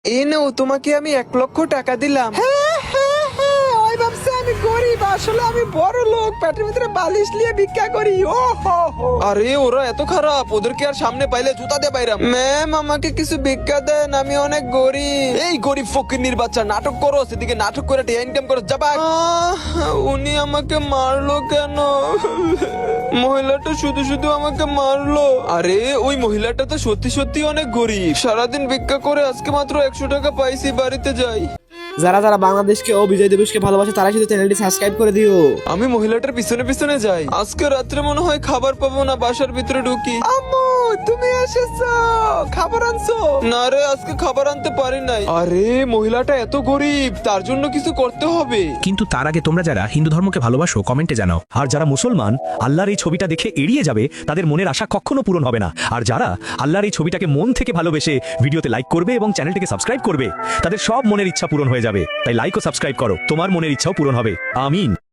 এই নাও, তোমাকে আমি 1,00,000 টাকা দিলাম। ওই ভাবছে আমি গরিব, আসলে আমি বড় লোক, পেটের ভিতরে বালিশ নিয়ে ভিক্ষা করি। ও হো হো। আরে ওরা এত খারাপ, ওদেরকে আর সামনে পাইলে জুতা দিয়ে বাইরাম। ম্যাম আমাকে কিছু ভিক্ষা দেন, আমি অনেক গরিব। এই গরিব ফকিন্নির বাচ্চা, নাটক করো, সেদিকে নাটক করে টাকা ইনকাম করো, যাবা। উনি আমাকে মারলো কেন? মহিলাটা শুধু শুধু আমাকে মারলো। আরে ওই মহিলাটা তো সত্যি সত্যি অনেক গরিব, সারাদিন ভিক্ষা করে আজকে মাত্র 100 টাকা পাইছি, বাড়িতে যাই। যারা যারা বাংলাদেশকে ও বিজয় দিবসকে ভালোবাসে তারা শুধু চ্যানেলটি সাবস্ক্রাইব করে দিও। আমি মহিলাটার পিছনে পিছনে যাই। আজকে রাত্রে মনে হয় খাবার পাবো না, বাসার ভিতরে ঢুকি। আম্মু তুমি এসেছো, খাবার আনছো? না রে, আজকে খাবার আনতে পারি নাই। আরে মহিলাটা এত গরিব, তার জন্য কিছু করতে হবে। কিন্তু তার আগে তোমরা যারা হিন্দু ধর্মকে ভালোবাসো কমেন্টে জানাও। আর যারা মুসলমান আল্লাহর এই ছবিটা দেখে এড়িয়ে যাবে, তাদের মনের আশা কখনো পূরণ হবে না। আর যারা আল্লাহর এই ছবিটাকে মন থেকে ভালোবেসে ভিডিওতে লাইক করবে এবং চ্যানেলটিকে সাবস্ক্রাইব করবে, তাদের সব মনের ইচ্ছা পূরণ হয়ে যাবে। তাই লাইক ও সাবস্ক্রাইব করো, তোমার মনের ইচ্ছাও পূরণ হবে। আমিন।